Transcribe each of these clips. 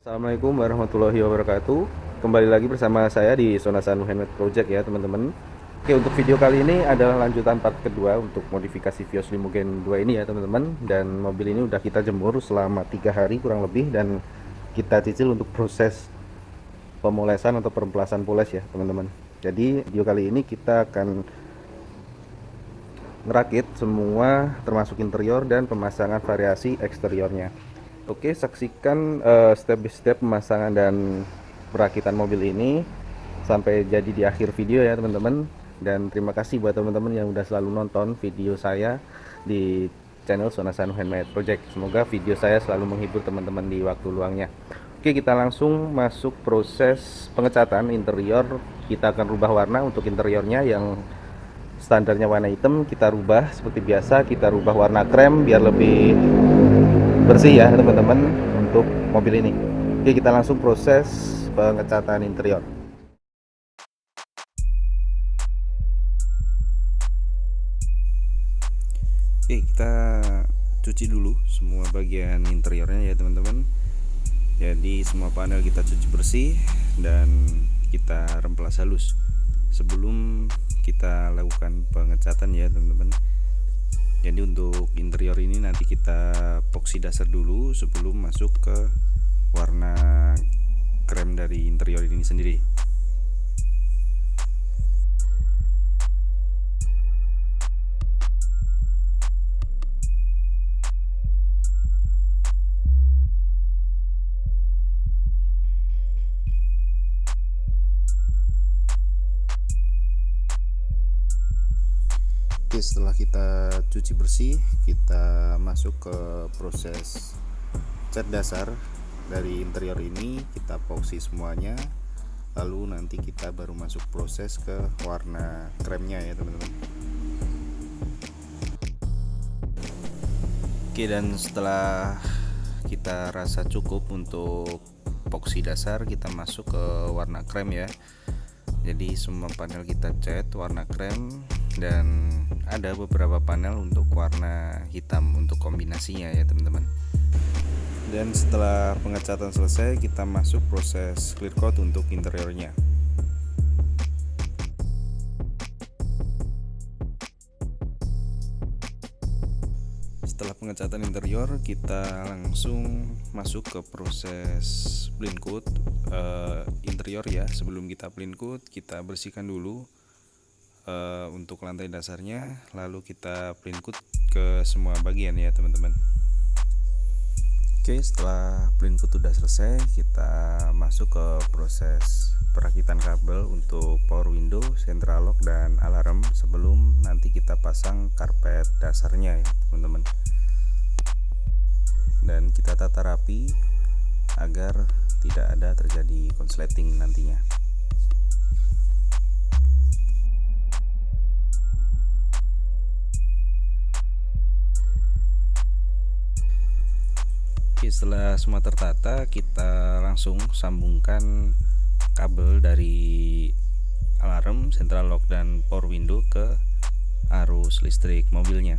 Assalamualaikum warahmatullahi wabarakatuh. Kembali lagi bersama saya di Sonasanu Handmade Project ya teman-teman. Oke, untuk video kali ini adalah lanjutan part kedua untuk modifikasi Vios Limogen 2 ini ya teman-teman. Dan mobil ini udah kita jemur selama 3 hari kurang lebih, dan kita cicil untuk proses pemolesan atau perempelasan poles ya teman-teman. Jadi video kali ini kita akan ngerakit semua termasuk interior dan pemasangan variasi eksteriornya. Oke, saksikan step by step pemasangan dan perakitan mobil ini sampai jadi di akhir video ya teman-teman. Dan terima kasih buat teman-teman yang udah selalu nonton video saya di channel Sonasanu Handmade Project. Semoga video saya selalu menghibur teman-teman di waktu luangnya. Oke, kita langsung masuk proses pengecatan interior. Kita akan rubah warna. Untuk interiornya yang standarnya warna hitam kita rubah seperti biasa, kita rubah warna krem biar lebih bersih ya teman-teman untuk mobil ini. Oke, kita langsung proses pengecatan interior. Oke, kita cuci dulu semua bagian interiornya ya teman-teman. Jadi semua panel kita cuci bersih dan kita remplas halus sebelum kita lakukan pengecatan ya teman-teman. Jadi untuk interior ini nanti kita epoksi dasar dulu sebelum masuk ke warna krem dari interior ini sendiri. Oke, setelah kita cuci bersih, kita masuk ke proses cat dasar dari interior ini. Kita epoksi semuanya, lalu nanti kita baru masuk proses ke warna kremnya ya teman-teman. Oke, dan setelah kita rasa cukup untuk epoksi dasar, kita masuk ke warna krem ya. Jadi semua panel kita cat warna krem, dan ada beberapa panel untuk warna hitam untuk kombinasinya ya teman-teman. Dan setelah pengecatan selesai, kita masuk proses clear coat untuk interiornya. Setelah pengecatan interior, kita langsung masuk ke proses clean coat interior ya. Sebelum kita clean coat, kita bersihkan dulu untuk lantai dasarnya, lalu kita clean coat ke semua bagian ya teman-teman. Oke, setelah clean coat sudah selesai, kita masuk ke proses perakitan kabel untuk power window, central lock, dan alarm sebelum nanti kita pasang karpet dasarnya ya teman-teman. Dan kita tata rapi agar tidak ada terjadi konsleting nantinya. Oke, setelah semua tertata, kita langsung sambungkan kabel dari alarm, central lock, dan power window ke arus listrik mobilnya.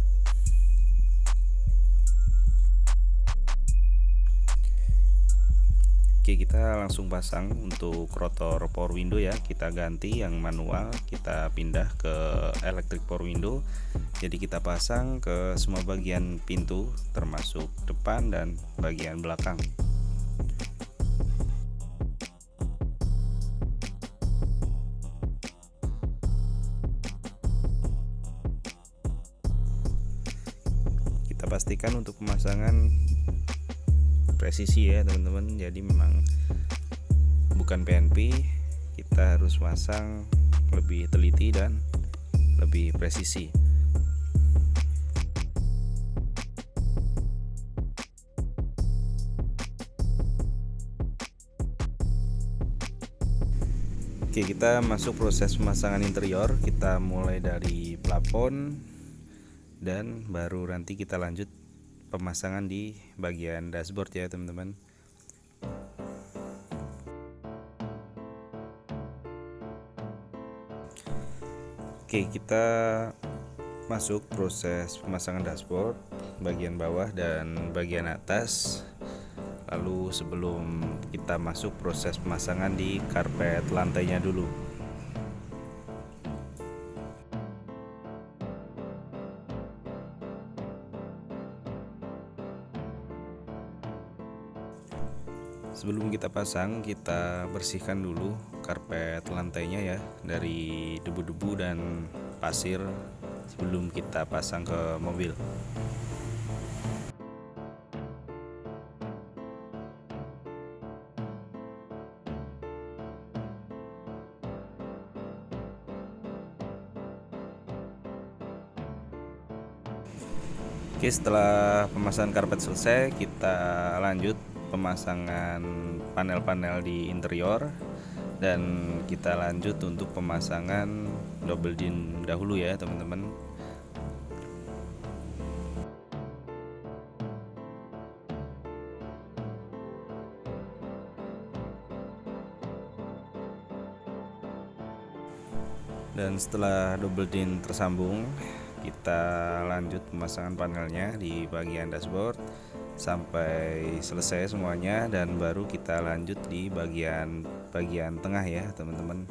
Oke, kita langsung pasang untuk rotor power window ya. Kita ganti yang manual, kita pindah ke electric power window. Jadi kita pasang ke semua bagian pintu termasuk depan dan bagian belakang. Kita pastikan untuk pemasangan presisi ya teman-teman. Jadi memang bukan PNP, kita harus pasang lebih teliti dan lebih presisi. Oke, kita masuk proses pemasangan interior. Kita mulai dari plafon dan baru nanti kita lanjut pemasangan di bagian dashboard ya teman-teman. Oke, kita masuk proses pemasangan dashboard bagian bawah dan bagian atas. Lalu sebelum kita masuk proses pemasangan di karpet lantainya dulu. Sebelum kita pasang, kita bersihkan dulu karpet lantainya ya dari debu-debu dan pasir sebelum kita pasang ke mobil. Oke, setelah pemasangan karpet selesai, kita lanjut pemasangan panel-panel di interior dan kita lanjut untuk pemasangan double din dahulu ya teman-teman. Dan setelah double din tersambung, kita lanjut pemasangan panelnya di bagian dashboard sampai selesai semuanya, dan baru kita lanjut di bagian tengah ya teman-teman.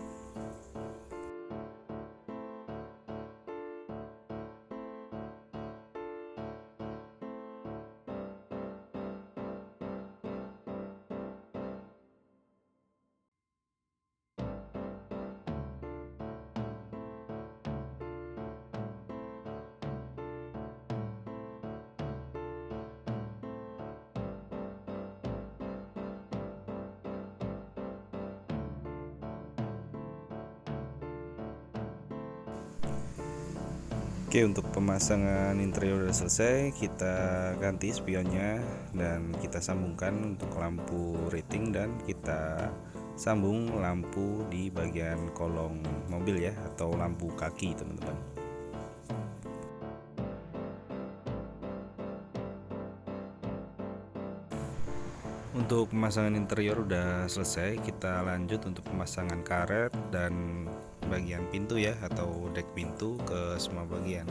Oke, untuk pemasangan interior sudah selesai, kita ganti spionnya dan kita sambungkan untuk lampu rating, dan kita sambung lampu di bagian kolong mobil ya, atau lampu kaki teman-teman. Untuk pemasangan interior udah selesai, kita lanjut untuk pemasangan karet dan bagian pintu ya, atau dek pintu ke semua bagian.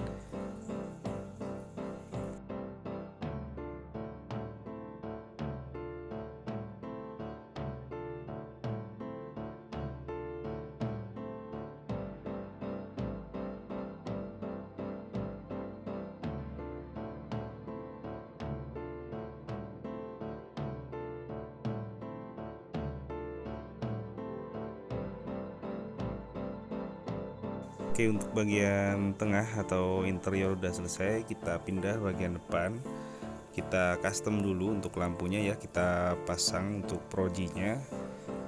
Oke, untuk bagian tengah atau interior udah selesai, kita pindah bagian depan. Kita custom dulu untuk lampunya ya, kita pasang untuk projinya.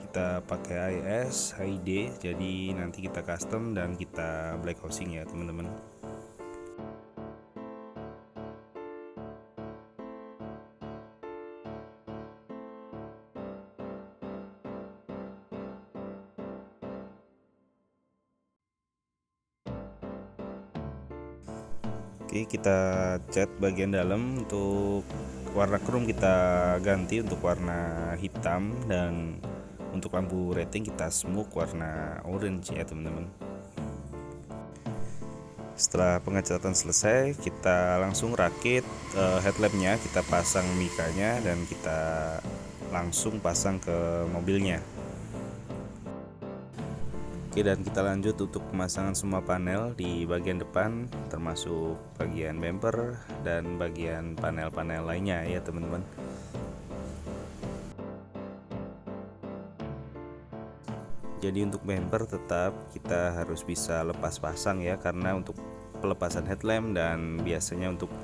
Kita pakai IS, HID, jadi nanti kita custom dan kita black housing ya teman-teman. Oke, kita cat bagian dalam. Untuk warna chrome kita ganti untuk warna hitam, dan untuk lampu rating kita smoke warna orange ya teman-teman. Setelah pengecatan selesai, kita langsung rakit headlampnya, kita pasang mikanya dan kita langsung pasang ke mobilnya. Oke, dan kita lanjut untuk pemasangan semua panel di bagian depan, termasuk bagian bumper dan bagian panel-panel lainnya ya teman-teman. Jadi untuk bumper tetap kita harus bisa lepas pasang ya, karena untuk pelepasan headlamp dan biasanya untuk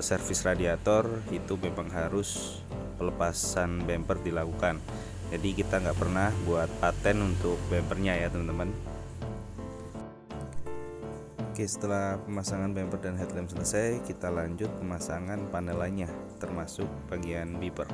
servis radiator itu memang harus pelepasan bumper dilakukan. Jadi kita nggak pernah buat paten untuk bumpernya ya teman-teman. Oke, setelah pemasangan bumper dan headlamp selesai, kita lanjut pemasangan panel lainnya, termasuk bagian beeper.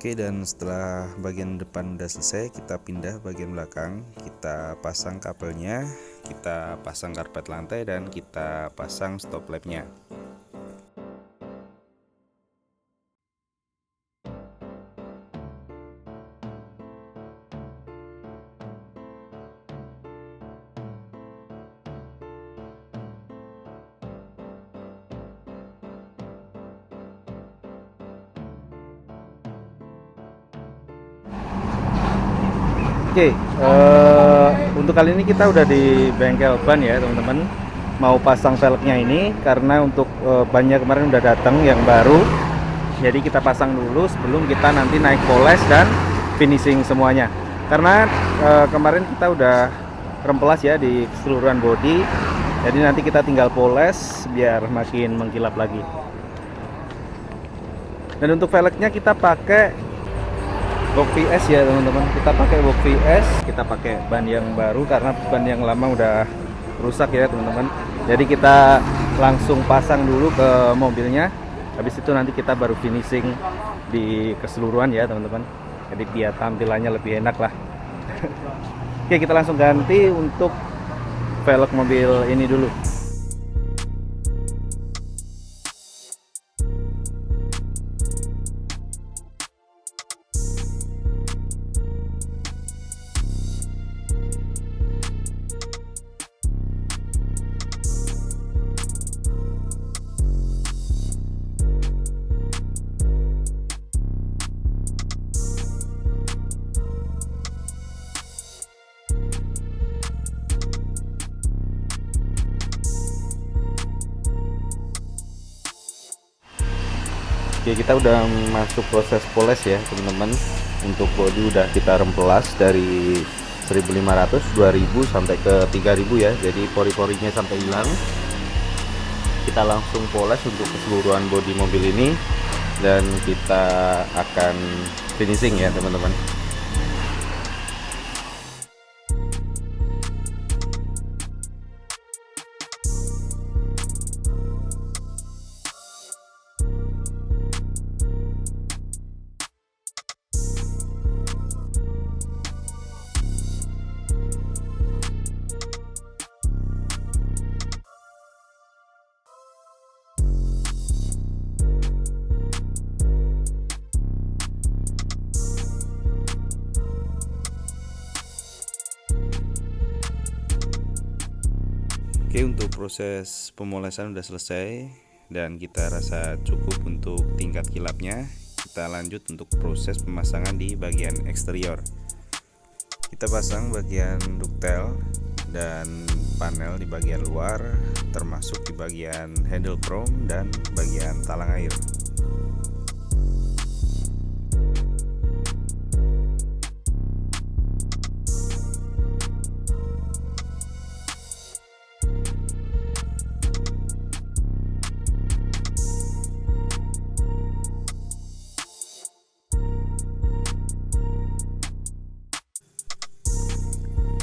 Oke, dan setelah bagian depan udah selesai, kita pindah bagian belakang. Kita pasang kabelnya, kita pasang karpet lantai, dan kita pasang stop lampnya. Oke, untuk kali ini kita udah di bengkel ban ya teman-teman. Mau pasang velgnya ini karena untuk bannya kemarin udah datang yang baru. Jadi kita pasang dulu sebelum kita nanti naik poles dan finishing semuanya. Karena kemarin kita udah remplas ya di keseluruhan body. Jadi nanti kita tinggal poles biar makin mengkilap lagi. Dan untuk velgnya kita pakai box VS ya teman-teman. Kita pakai box VS, kita pakai ban yang baru karena ban yang lama udah rusak ya teman-teman. Jadi kita langsung pasang dulu ke mobilnya. Habis itu nanti kita baru finishing di keseluruhan ya teman-teman. Jadi biar tampilannya lebih enak lah. Oke, kita langsung ganti untuk velg mobil ini dulu. Oke, kita udah masuk proses poles ya teman-teman. Untuk bodi udah kita remplas dari 1500, 2000 sampai ke 3000 ya. Jadi pori-porinya sampai hilang. Kita langsung poles untuk keseluruhan bodi mobil ini dan kita akan finishing ya teman-teman. Oke, untuk proses pemolesan udah selesai dan kita rasa cukup untuk tingkat kilapnya. Kita lanjut untuk proses pemasangan di bagian eksterior. Kita pasang bagian ductile dan panel di bagian luar, termasuk di bagian handle chrome dan bagian talang air.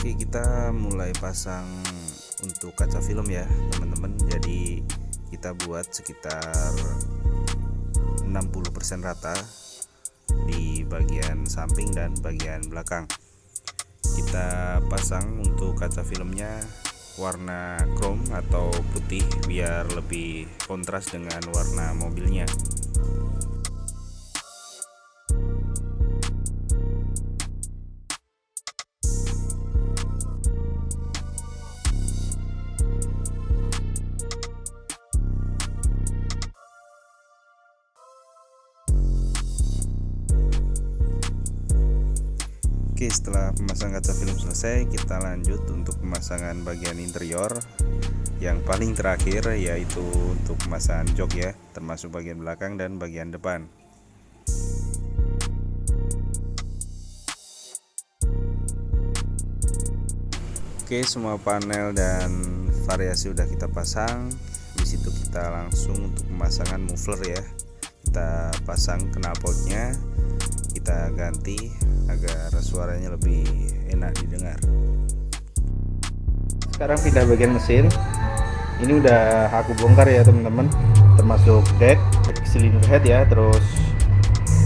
Oke, kita mulai pasang untuk kaca film ya teman-teman. Jadi kita buat sekitar 60% rata di bagian samping dan bagian belakang. Kita pasang untuk kaca filmnya warna chrome atau putih biar lebih kontras dengan warna mobilnya. Oke, setelah pemasangan kaca film selesai, kita lanjut untuk pemasangan bagian interior. Yang paling terakhir yaitu untuk pemasangan jok ya, termasuk bagian belakang dan bagian depan. Oke, semua panel dan variasi udah kita pasang. Di situ kita langsung untuk pemasangan muffler ya. Kita pasang knalpotnya, kita ganti agar suaranya lebih enak didengar. Sekarang pindah bagian mesin. Ini udah aku bongkar ya teman-teman, termasuk deck, cylinder head ya, terus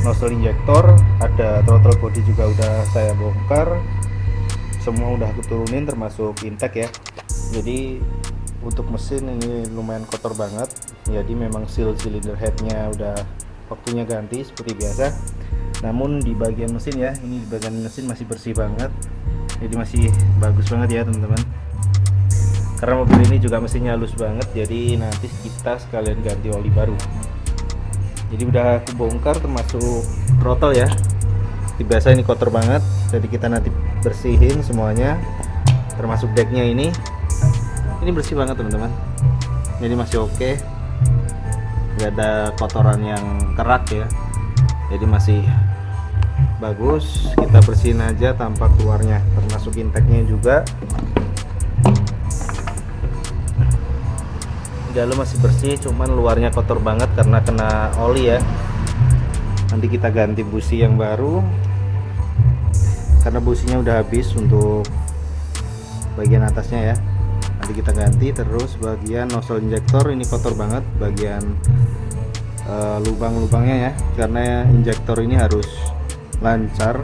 nozzle injektor, ada throttle body juga udah saya bongkar, semua udah aku turunin termasuk intake ya. Jadi untuk mesin ini lumayan kotor banget, jadi memang seal cylinder headnya udah waktunya ganti seperti biasa. Namun di bagian mesin ya, ini di bagian mesin masih bersih banget, jadi masih bagus banget ya teman-teman. Karena mobil ini juga mesinnya halus banget, jadi nanti kita sekalian ganti oli baru. Jadi udah aku bongkar termasuk throttle ya. Biasa ini kotor banget, jadi kita nanti bersihin semuanya, termasuk decknya ini. Ini bersih banget teman-teman, jadi masih oke, nggak ada kotoran yang kerak ya, jadi masih bagus. Kita bersihin aja tanpa keluarnya, termasuk intake-nya juga. Dalam masih bersih, cuman luarnya kotor banget karena kena oli ya. Nanti kita ganti busi yang baru, karena businya udah habis untuk bagian atasnya ya. Nanti kita ganti. Terus bagian nozzle injektor ini kotor banget, bagian lubang-lubangnya ya, karena injektor ini harus lancar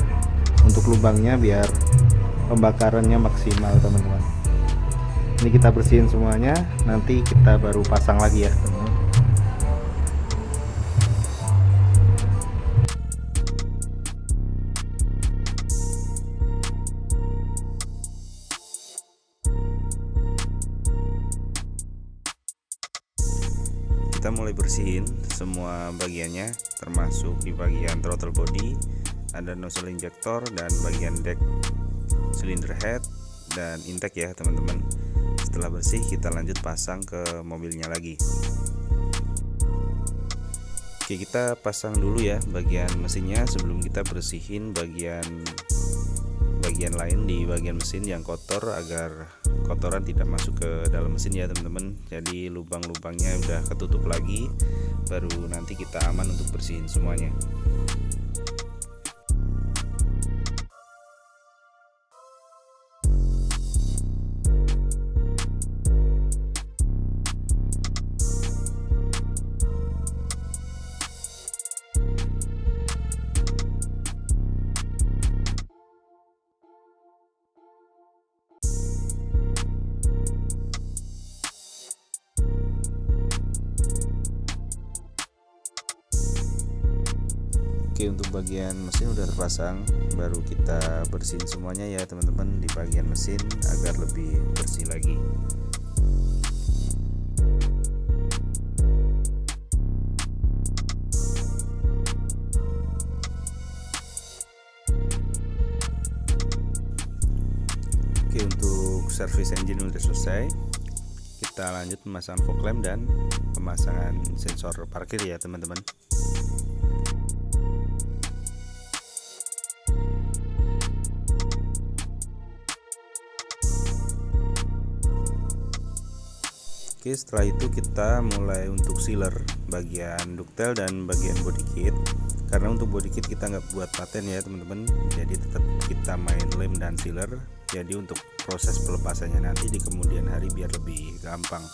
untuk lubangnya biar pembakarannya maksimal teman-teman. Ini kita bersihin semuanya, nanti kita baru pasang lagi ya teman-teman. Kita mulai bersihin semua bagiannya, termasuk di bagian throttle body, ada nozzle injector, dan bagian deck cylinder head dan intake ya teman-teman. Setelah bersih kita lanjut pasang ke mobilnya lagi. Oke, kita pasang dulu ya bagian mesinnya sebelum kita bersihin bagian lain di bagian mesin yang kotor, agar kotoran tidak masuk ke dalam mesin ya teman-teman. Jadi lubang-lubangnya udah ketutup lagi, baru nanti kita aman untuk bersihin semuanya. Oke, untuk bagian mesin udah terpasang, baru kita bersihin semuanya ya teman-teman di bagian mesin agar lebih bersih lagi. Oke, untuk service engine udah selesai. Kita lanjut pemasangan fog lamp dan pemasangan sensor parkir ya teman-teman. Oke, setelah itu kita mulai untuk sealer bagian ductile dan bagian body kit. Karena untuk body kit kita nggak buat paten ya teman-teman, jadi tetap kita main lem dan sealer. Jadi untuk proses pelepasannya nanti di kemudian hari biar lebih gampang.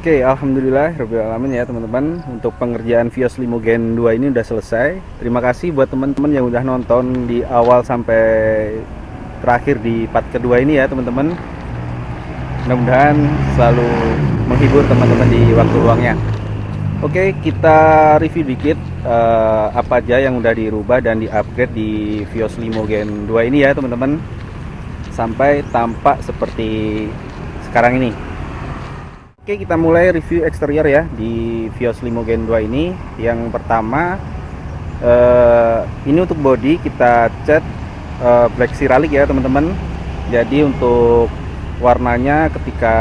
Oke, alhamdulillah rabbil alamin ya teman-teman. Untuk pengerjaan Vios Limo Gen 2 ini udah selesai. Terima kasih buat teman-teman yang udah nonton di awal sampai terakhir di part kedua ini ya teman-teman. Mudah-mudahan selalu menghibur teman-teman di waktu luangnya. Oke, kita review dikit apa aja yang udah dirubah dan di-upgrade di Vios Limo Gen 2 ini ya teman-teman, sampai tampak seperti sekarang ini. Oke, kita mulai review eksterior ya di Vios Limo Gen 2 ini. Yang pertama, ini untuk body kita cat black ceramic ya teman-teman. Jadi untuk warnanya ketika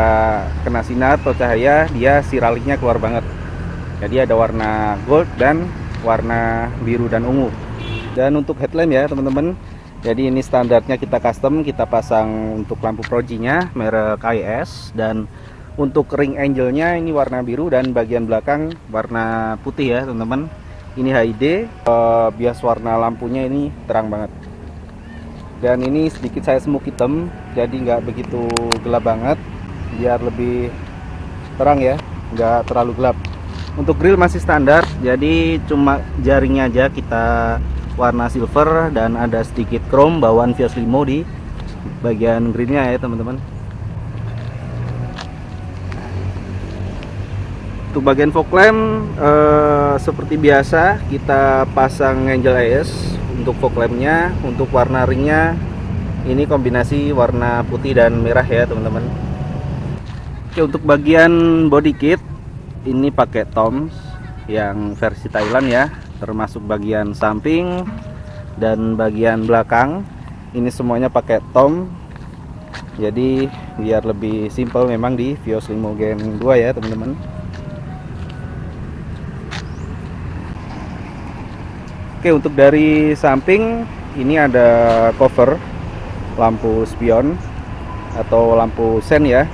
kena sinar atau cahaya, dia ceramic-nya keluar banget. Jadi ada warna gold dan warna biru dan ungu. Dan untuk headlamp ya teman-teman, jadi ini standarnya kita custom, kita pasang untuk lampu projinya merek IS, dan untuk ring angelnya ini warna biru dan bagian belakang warna putih ya teman-teman. Ini HID, bias warna lampunya ini terang banget. Dan ini sedikit saya smoke hitam, jadi nggak begitu gelap banget, biar lebih terang ya, nggak terlalu gelap. Untuk grill masih standar, jadi cuma jaringnya aja kita warna silver dan ada sedikit chrome bawaan Vios Limo di bagian grillnya ya teman-teman. Untuk bagian fog lamp seperti biasa kita pasang Angel AS untuk fog lampnya. Untuk warna ringnya ini kombinasi warna putih dan merah ya teman-teman. Oke, untuk bagian body kit ini pakai Toms yang versi Thailand ya, termasuk bagian samping dan bagian belakang ini semuanya pakai Tom. Jadi biar lebih simple memang di Vios Limo Gen 2 ya teman-teman. Oke, untuk dari samping ini ada cover lampu spion atau lampu sen ya,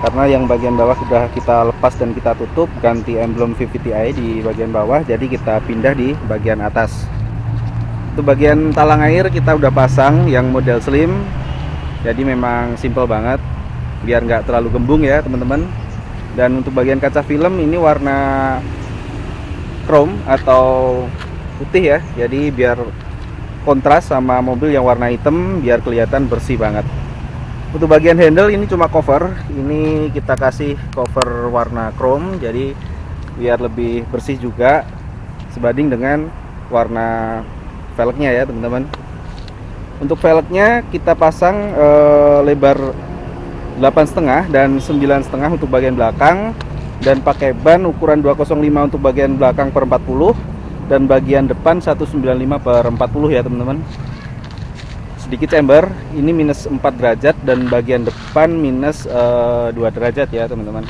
karena yang bagian bawah sudah kita lepas dan kita tutup, ganti emblem VVTi di bagian bawah, jadi kita pindah di bagian atas. Untuk bagian talang air kita udah pasang yang model slim, jadi memang simple banget biar nggak terlalu gembung ya teman-teman. Dan untuk bagian kaca film ini warna chrome atau putih ya, jadi biar kontras sama mobil yang warna hitam, biar kelihatan bersih banget. Untuk bagian handle ini cuma cover, ini kita kasih cover warna chrome, jadi biar lebih bersih juga sebanding dengan warna velgnya ya teman-teman. Untuk velgnya kita pasang lebar 8,5 dan 9,5 untuk bagian belakang, dan pakai ban ukuran 205 untuk bagian belakang per 40 dan bagian depan 195 per 40 ya teman-teman. Sedikit chamber, ini minus 4 derajat dan bagian depan minus 2 derajat ya teman-teman.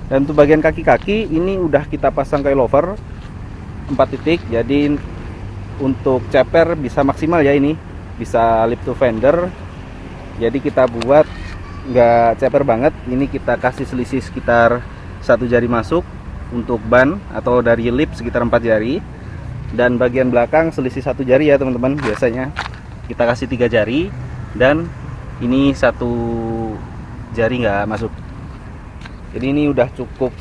Dan untuk bagian kaki-kaki ini udah kita pasang coilover 4 titik, jadi untuk ceper bisa maksimal ya, ini bisa lip to fender, jadi kita buat nggak ceper banget. Ini kita kasih selisih sekitar 1 jari masuk untuk ban, atau dari lip sekitar 4 jari, dan bagian belakang selisih 1 jari ya teman-teman. Biasanya kita kasih 3 jari, dan ini 1 jari nggak masuk. Jadi ini udah cukup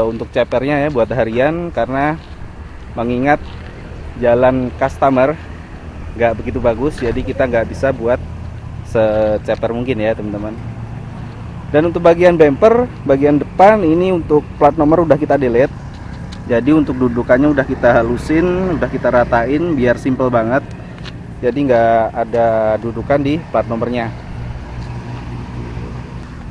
untuk cepernya ya buat harian, karena mengingat jalan customer nggak begitu bagus, jadi kita nggak bisa buat seceper mungkin ya teman-teman. Dan untuk bagian bumper bagian depan ini untuk plat nomor udah kita delete, jadi untuk dudukannya udah kita halusin, udah kita ratain biar simple banget, jadi nggak ada dudukan di plat nomornya.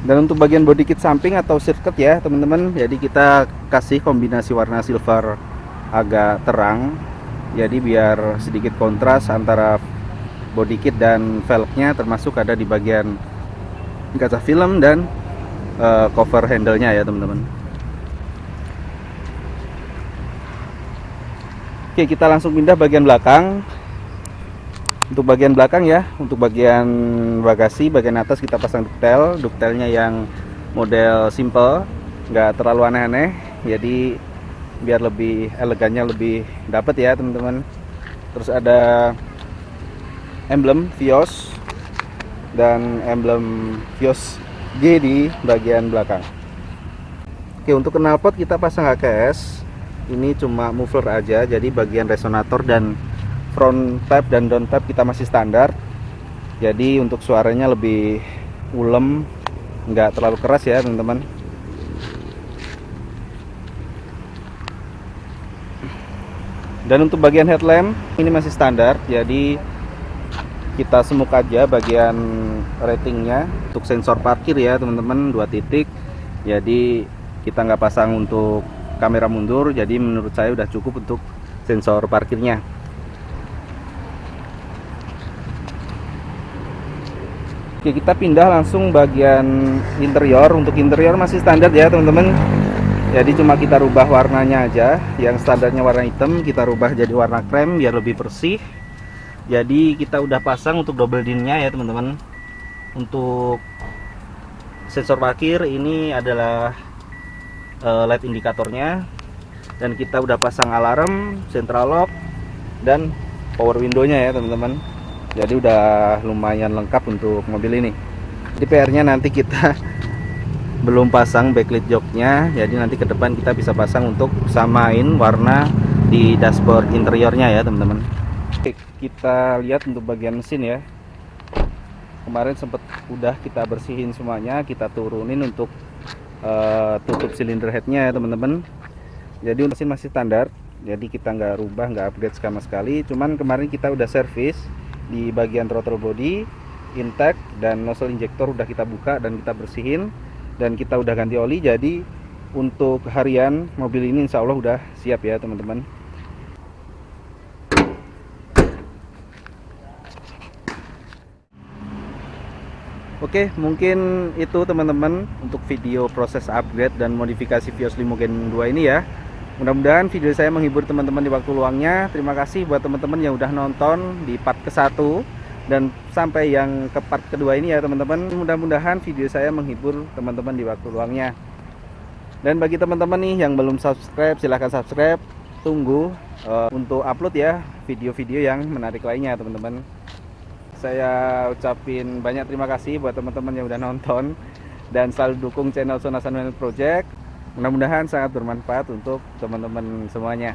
Dan untuk bagian body kit samping atau sirkuit ya teman-teman, jadi kita kasih kombinasi warna silver agak terang, jadi biar sedikit kontras antara body kit dan velgnya, termasuk ada di bagian kaca film dan cover handle-nya ya teman-teman. Oke, kita langsung pindah bagian belakang. Untuk bagian belakang ya, untuk bagian bagasi bagian atas kita pasang duktelnya yang model simple, nggak terlalu aneh-aneh, jadi biar lebih elegannya lebih dapet ya teman-teman. Terus ada emblem Vios dan emblem Vios G di bagian belakang. Oke, untuk knalpot kita pasang HKS. Ini cuma muffler aja, jadi bagian resonator dan front pipe dan down pipe kita masih standar. Jadi untuk suaranya lebih ulem, nggak terlalu keras ya teman-teman. Dan untuk bagian headlamp ini masih standar, jadi kita semuk aja bagian ratingnya. Untuk sensor parkir ya teman-teman, 2 titik. Jadi kita nggak pasang untuk kamera mundur, jadi menurut saya udah cukup untuk sensor parkirnya. Oke, kita pindah langsung bagian interior. Untuk interior masih standar ya teman-teman, jadi cuma kita rubah warnanya aja. Yang standarnya warna hitam kita rubah jadi warna krem biar lebih bersih. Jadi kita udah pasang untuk double dinnya ya teman-teman. Untuk sensor parkir ini adalah LED indikatornya, dan kita udah pasang alarm, central lock, dan power window-nya ya teman-teman. Jadi udah lumayan lengkap untuk mobil ini. Di PR-nya nanti kita belum pasang backlit joknya, jadi nanti ke depan kita bisa pasang untuk samain warna di dashboard interiornya ya teman-teman. Oke, kita lihat untuk bagian mesin ya. Kemarin sempat udah kita bersihin semuanya, kita turunin untuk tutup silinder headnya ya teman-teman. Jadi mesin masih standar, jadi kita nggak rubah, nggak upgrade sama sekali. Cuman kemarin kita udah servis di bagian throttle body, intake, dan nozzle injector udah kita buka dan kita bersihin, dan kita udah ganti oli. Jadi untuk harian mobil ini insya Allah udah siap ya teman-teman. Oke, mungkin itu teman-teman untuk video proses upgrade dan modifikasi Vios Limo Gen 2 ini ya. Mudah-mudahan video saya menghibur teman-teman di waktu luangnya. Terima kasih buat teman-teman yang udah nonton di part ke-1 dan sampai yang ke part kedua ini ya teman-teman. Mudah-mudahan video saya menghibur teman-teman di waktu luangnya. Dan bagi teman-teman nih yang belum subscribe, silahkan subscribe. Tunggu untuk upload ya video-video yang menarik lainnya teman-teman. Saya ucapin banyak terima kasih buat teman-teman yang udah nonton dan selalu dukung channel Sonasan Manual Project. Mudah-mudahan sangat bermanfaat untuk teman-teman semuanya.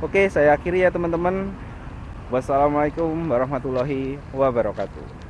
Oke, saya akhiri ya teman-teman. Wassalamualaikum warahmatullahi wabarakatuh.